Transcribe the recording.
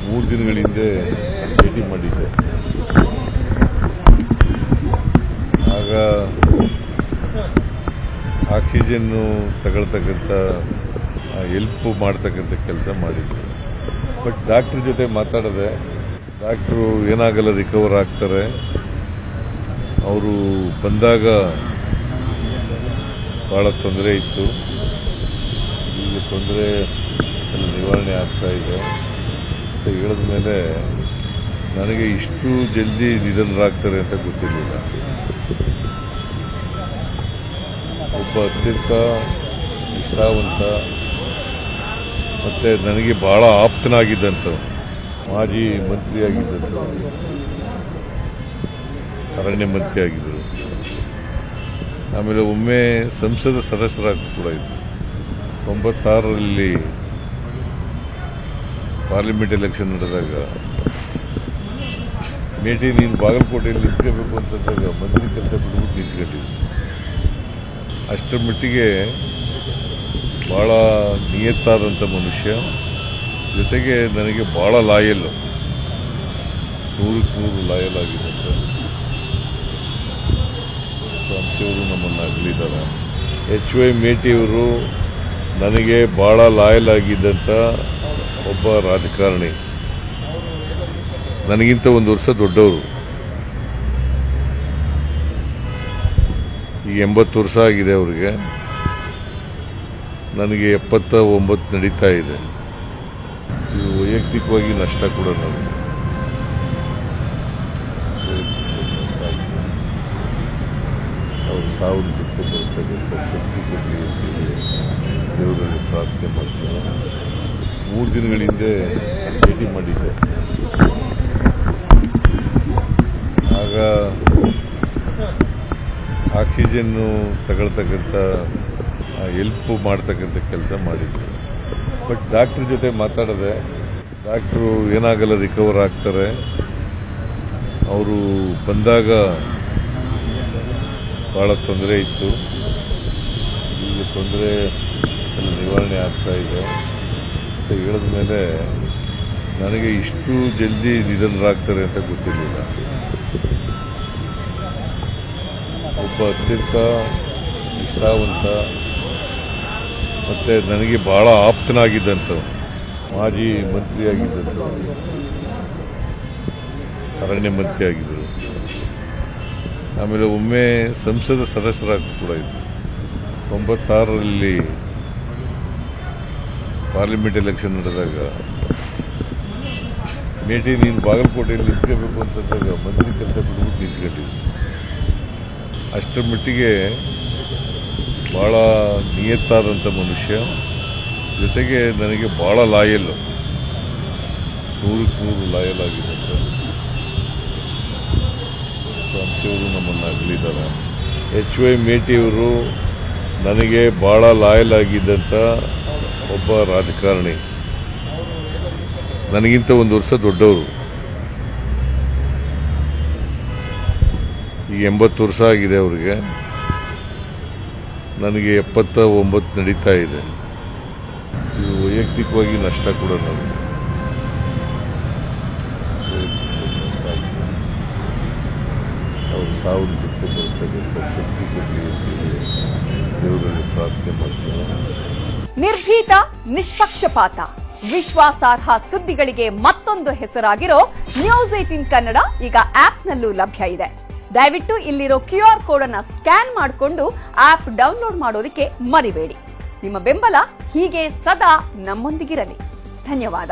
3 ದಿನಗಳ ಹಿಂದೆ ಭೇಟಿ ಮಾಡಿದ್ದೆ. ಆಗ ಆಕ್ಸಿಜನ್ ತಗೊಳ್ತಕ್ಕಂಥ ಹೆಲ್ಪ್ ಮಾಡ್ತಕ್ಕಂಥ ಕೆಲಸ ಮಾಡಿದ್ದೆ. ಬಟ್ ಡಾಕ್ಟರ್ ಜೊತೆ ಮಾತಾಡಿದೆ. ಡಾಕ್ಟ್ರು ಏನಾಗಲ್ಲ, ರಿಕವರ್ ಆಗ್ತಾರೆ. ಅವರು ಬಂದಾಗ ಭಾಳ ತೊಂದರೆ ಇತ್ತು. ಈಗ ತೊಂದರೆ ನಿವಾರಣೆ ಆಗ್ತಾ ಇದೆ ಅಂತ ಹೇಳಿದ ಮೇಲೆ ನನಗೆ ಇಷ್ಟು ಜಲ್ದಿ ನಿಧನರಾಗ್ತಾರೆ ಅಂತ ಗೊತ್ತಿರಲಿಲ್ಲ. ಒಬ್ಬ ಅತ್ಯಂತ ನಿಷ್ಠಾವಂತ ಮತ್ತು ನನಗೆ ಬಹಳ ಆಪ್ತನಾಗಿದ್ದಂಥ ಮಾಜಿ ಮಂತ್ರಿಯಾಗಿದ್ದಂಥ, ಅರಣ್ಯ ಮಂತ್ರಿ ಆಗಿದ್ದರು. ಆಮೇಲೆ ಒಮ್ಮೆ ಸಂಸದ ಸದಸ್ಯರಾಗಿ ಕೂಡ ಇದ್ದರು. 96ರಲ್ಲಿ ಪಾರ್ಲಿಮೆಂಟ್ ಎಲೆಕ್ಷನ್ ನಡೆದಾಗ ಮೇಟಿ ನೀನು ಬಾಗಲಕೋಟೆಯಲ್ಲಿ ನಿಂತ್ಕೋಬೇಕು ಅಂತಂದಾಗ ಮಂತ್ರಿ ಕೆಲಸ ಬಿಡ್ಬಿಟ್ಟು ನಿಂತ್ಕೊಂಡಿದ್ದೆ. ಅಷ್ಟರ ಮಟ್ಟಿಗೆ ಭಾಳ ನಿಯತ್ತಾದಂಥ ಮನುಷ್ಯ. ಜೊತೆಗೆ ನನಗೆ ಭಾಳ ಲಾಯಲ್, 100ಕ್ಕೆ 100 ಲಾಯಲ್ ಆಗಿದ್ದಂಥ ಅಂಥವರು ನಮ್ಮನ್ನು ಅಗಲಿದ್ದಾರೆ. HY ಮೇಟಿಯವರು ನನಗೆ ಭಾಳ ಲಾಯಲ್ ಆಗಿದ್ದಂಥ ಒಬ್ಬ ರಾಜಕಾರಣಿ. ನನಗಿಂತ 1 ವರ್ಷ ದೊಡ್ಡವರು. ಈಗ 80 ವರ್ಷ ಆಗಿದೆ ಅವರಿಗೆ. ನನಗೆ 79 ನಡೀತಾ ಇದೆ. ಇದು ವೈಯಕ್ತಿಕವಾಗಿ ನಷ್ಟ ಕೂಡ ನನಗೆ. ಅವರು ಸಾವನ್ನು ತೃಪ್ತಿಪಡಿಸ್ತಕ್ಕಂಥ ಶಕ್ತಿ ಕೊಡಲಿ ಅಂತೇಳಿ ದೇವರಲ್ಲಿ ಪ್ರಾರ್ಥನೆ ಮಾಡ್ತಾರೆ. 3 ದಿನಗಳ ಹಿಂದೆ ಭೇಟಿ ಮಾಡಿದ್ದೆ. ಆಗ ಆಕ್ಸಿಜನ್ ತಗೊಳ್ತಕ್ಕಂಥ ಹೆಲ್ಪ್ ಮಾಡ್ತಕ್ಕಂಥ ಕೆಲಸ ಮಾಡಿದ್ದೆ. ಬಟ್ ಡಾಕ್ಟರ್ ಜೊತೆ ಮಾತಾಡಿದೆ. ಡಾಕ್ಟ್ರು ಏನಾಗಲ್ಲ, ರಿಕವರ್ ಆಗ್ತಾರೆ. ಅವರು ಬಂದಾಗ ಭಾಳ ತೊಂದರೆ ಇತ್ತು. ಈಗ ತೊಂದರೆ ನಿವಾರಣೆ ಆಗ್ತಾ ಇದೆ ಅಂತ ಹೇಳಿದ ಮೇಲೆ ನನಗೆ ಇಷ್ಟು ಜಲ್ದಿ ನಿಧನರಾಗ್ತಾರೆ ಅಂತ ಗೊತ್ತಿರಲಿಲ್ಲ. ಒಬ್ಬ ಅತ್ಯಂತ ನಿಷ್ಠಾವಂತ ಮತ್ತು ನನಗೆ ಬಹಳ ಆಪ್ತನಾಗಿದ್ದಂಥ ಮಾಜಿ ಮಂತ್ರಿಯಾಗಿದ್ದಂಥ, ಅರಣ್ಯ ಮಂತ್ರಿ ಆಗಿದ್ದರು. ಆಮೇಲೆ ಒಮ್ಮೆ ಸಂಸದ ಸದಸ್ಯರಾಗಿ ಕೂಡ ಇದ್ದರು. 96ರಲ್ಲಿ ಪಾರ್ಲಿಮೆಂಟ್ ಎಲೆಕ್ಷನ್ ನಡೆದಾಗ ಮೇಟಿ ನೀನು ಬಾಗಲಕೋಟೆಯಲ್ಲಿ ನಿಂತ್ಕೋಬೇಕು ಅಂತಂದಾಗ ಮಂತ್ರಿ ಕೆಲಸ ಬಿಡ್ಬಿಟ್ಟು ನಿಂತ್ಕೊಂಡಿದ್ದೆ. ಅಷ್ಟರ ಮಟ್ಟಿಗೆ ಭಾಳ ನಿಯತ್ತಾದಂಥ ಮನುಷ್ಯ. ಜೊತೆಗೆ ನನಗೆ ಭಾಳ ಲಾಯಲ್, 100ಕ್ಕೆ 100 ಲಾಯಲ್ ಆಗಿದ್ದಂಥ ಅಂಥವರು ನಮ್ಮನ್ನು ಅಗಲಿದ್ದಾರೆ. HY ಮೇಟಿಯವರು ನನಗೆ ಭಾಳ ಲಾಯಲ್ ಆಗಿದ್ದಂಥ ಒಬ್ಬ ರಾಜಕಾರಣಿ. ನನಗಿಂತ 1 ವರ್ಷ ದೊಡ್ಡವರು. ಈಗ 80 ವರ್ಷ ಆಗಿದೆ ಅವರಿಗೆ. ನನಗೆ 79 ನಡೀತಾ ಇದೆ. ಇದು ವೈಯಕ್ತಿಕವಾಗಿ ನಷ್ಟ ಕೂಡ ನನಗೆ. ಅವರು ಸಾವನ್ನು ತೃಪ್ತಿಪಡಿಸ್ತಕ್ಕಂಥ ಶಕ್ತಿ ಕೊಡಲಿ ಅಂತೇಳಿ ದೇವರಲ್ಲಿ ಪ್ರಾರ್ಥನೆ ಮಾಡ್ತಾರೆ. ನಿರ್ಭೀತ, ನಿಷ್ಪಕ್ಷಪಾತ, ವಿಶ್ವಾಸಾರ್ಹ ಸುದ್ದಿಗಳಿಗೆ ಮತ್ತೊಂದು ಹೆಸರಾಗಿರೋ ನ್ಯೂಸ್ 18 ಕನ್ನಡ ಈಗ ಆಪ್ನಲ್ಲೂ ಲಭ್ಯ ಇದೆ. ದಯವಿಟ್ಟು ಇಲ್ಲಿರೋ QR ಕೋಡ್ ಅನ್ನು ಸ್ಕ್ಯಾನ್ ಮಾಡಿಕೊಂಡು ಆಪ್ ಡೌನ್ಲೋಡ್ ಮಾಡೋದಕ್ಕೆ ಮರಿಬೇಡಿ. ನಿಮ್ಮ ಬೆಂಬಲ ಹೀಗೆ ಸದಾ ನಮ್ಮೊಂದಿಗಿರಲಿ. ಧನ್ಯವಾದ.